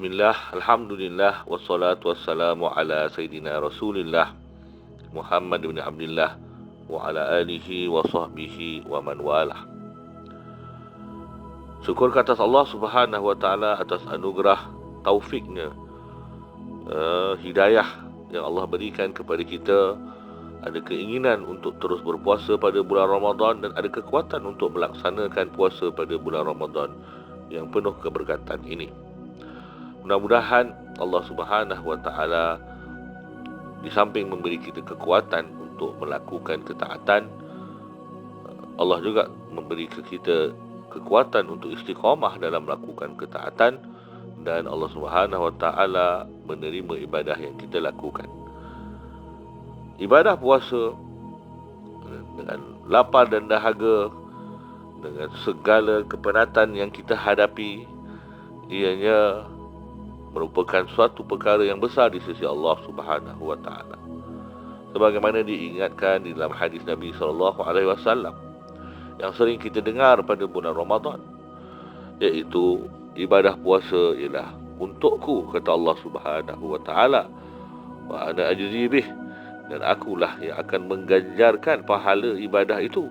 Bismillah, Alhamdulillah, wassalatu wassalamu ala Sayyidina Rasulillah Muhammad bin Abdullah wa ala alihi wa sahbihi wa man walah. Syukur ke atas Allah Subhanahu wa taala atas anugerah taufiknya, hidayah yang Allah berikan kepada kita. Ada keinginan untuk terus berpuasa pada bulan Ramadan dan ada kekuatan untuk melaksanakan puasa pada bulan Ramadan yang penuh keberkatan ini. Mudah-mudahan Allah Subhanahu wa taala di samping memberi kita kekuatan untuk melakukan ketaatan, Allah juga memberi kita kekuatan untuk istiqamah dalam melakukan ketaatan, dan Allah Subhanahu wa taala menerima ibadah yang kita lakukan. Ibadah puasa dengan lapar dan dahaga, dengan segala kepenatan yang kita hadapi, ianya merupakan suatu perkara yang besar di sisi Allah Subhanahu wa taala. Sebagaimana diingatkan di dalam hadis Nabi sallallahu alaihi wasallam yang sering kita dengar pada bulan Ramadan, iaitu ibadah puasa ialah untukku, kata Allah Subhanahu wa taala, wa ana ajzi bih, dan akulah yang akan mengganjarkan pahala ibadah itu.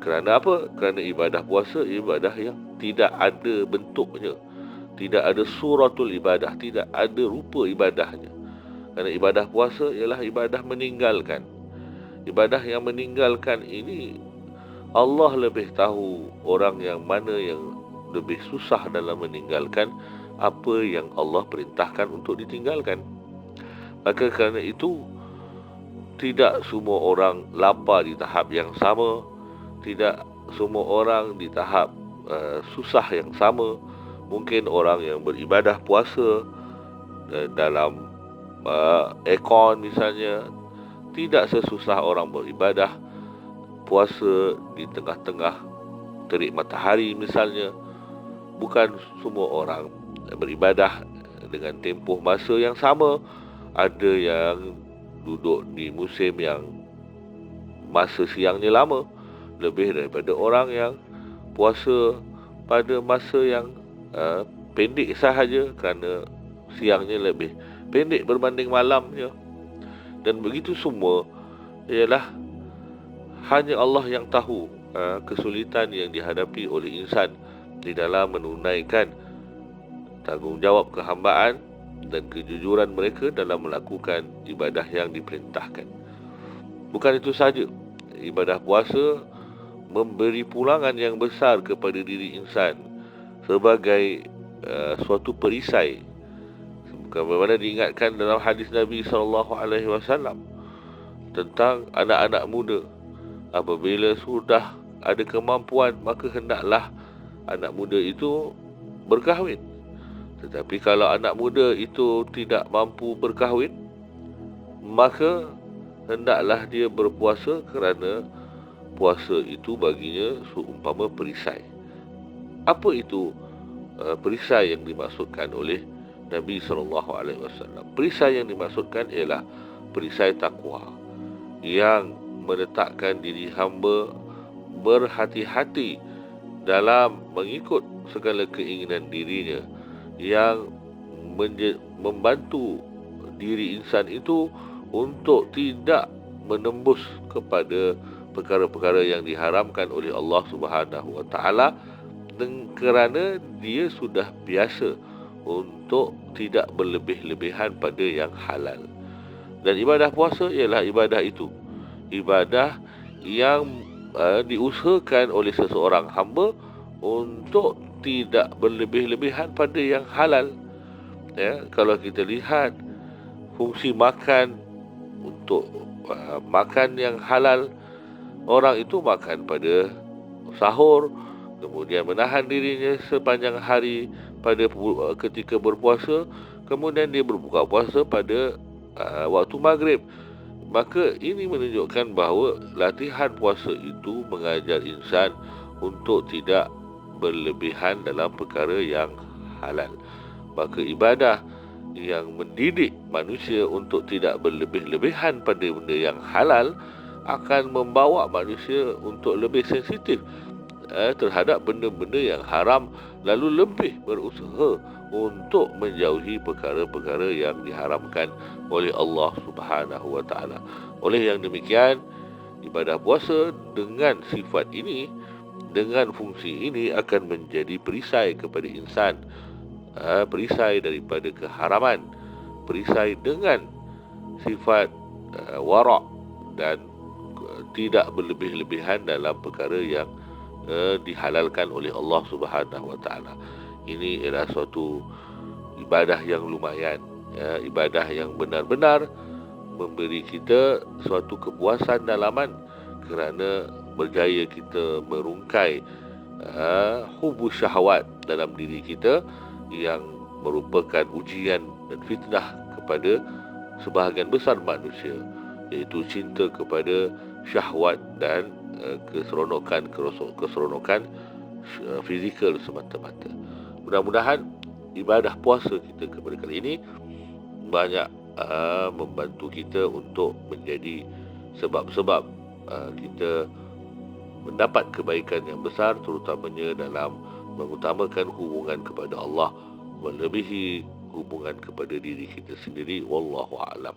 Kerana apa? Kerana ibadah puasa ibadah yang tidak ada bentuknya, tidak ada suratul ibadah, tidak ada rupa ibadahnya. Kerana ibadah puasa ialah ibadah meninggalkan. Ibadah yang meninggalkan ini, Allah lebih tahu orang yang mana yang lebih susah dalam meninggalkan apa yang Allah perintahkan untuk ditinggalkan. Maka kerana itu, tidak semua orang lapar di tahap yang sama, tidak semua orang di tahap susah yang sama. Mungkin orang yang beribadah puasa dalam aircon misalnya, tidak sesusah orang beribadah puasa di tengah-tengah terik matahari misalnya. Bukan semua orang beribadah dengan tempoh masa yang sama. Ada yang duduk di musim yang masa siangnya lama lebih daripada orang yang puasa pada masa yang pendek sahaja, kerana siangnya lebih pendek berbanding malamnya. Dan begitu semua ialah hanya Allah yang tahu kesulitan yang dihadapi oleh insan di dalam menunaikan tanggungjawab kehambaan dan kejujuran mereka dalam melakukan ibadah yang diperintahkan. Bukan itu saja, ibadah puasa memberi pulangan yang besar kepada diri insan sebagai suatu perisai. Bagaimana diingatkan dalam hadis Nabi SAW tentang anak-anak muda. Apabila sudah ada kemampuan, maka hendaklah anak muda itu berkahwin. Tetapi kalau anak muda itu tidak mampu berkahwin, maka hendaklah dia berpuasa, kerana puasa itu baginya seumpama perisai. Apa itu perisai yang dimaksudkan oleh Nabi SAW? Perisai yang dimaksudkan ialah perisai takwa, yang meletakkan diri hamba berhati-hati dalam mengikut segala keinginan dirinya, yang membantu diri insan itu untuk tidak menembus kepada perkara-perkara yang diharamkan oleh Allah Subhanahu wa taala, kerana dia sudah biasa untuk tidak berlebih-lebihan pada yang halal. Dan ibadah puasa ialah ibadah itu, ibadah yang diusahakan oleh seseorang hamba untuk tidak berlebih-lebihan pada yang halal. Kalau kita lihat fungsi makan, untuk makan yang halal, orang itu makan pada sahur, kemudian menahan dirinya sepanjang hari pada ketika berpuasa, kemudian dia berbuka puasa pada waktu maghrib. Maka ini menunjukkan bahawa latihan puasa itu mengajar insan untuk tidak berlebihan dalam perkara yang halal. Maka ibadah yang mendidik manusia untuk tidak berlebih-lebihan pada benda yang halal akan membawa manusia untuk lebih sensitif terhadap benda-benda yang haram, lalu lebih berusaha untuk menjauhi perkara-perkara yang diharamkan oleh Allah Subhanahu wa taala. Oleh yang demikian, ibadah puasa dengan sifat ini, dengan fungsi ini akan menjadi perisai kepada insan, perisai daripada keharaman, perisai dengan sifat wara' dan tidak berlebih-lebihan dalam perkara yang dihalalkan oleh Allah Subhanahu wa taala. Ini adalah suatu ibadah yang lumayan, ibadah yang benar-benar memberi kita suatu kepuasan dalaman kerana berjaya kita merungkai hubus syahwat dalam diri kita yang merupakan ujian dan fitnah kepada sebahagian besar manusia, iaitu cinta kepada syahwat dan keseronokan fizikal semata-mata. Mudah-mudahan ibadah puasa kita kepada kali ini banyak membantu kita untuk menjadi sebab-sebab kita mendapat kebaikan yang besar, terutamanya dalam mengutamakan hubungan kepada Allah melebihi hubungan kepada diri kita sendiri. Wallahu a'lam.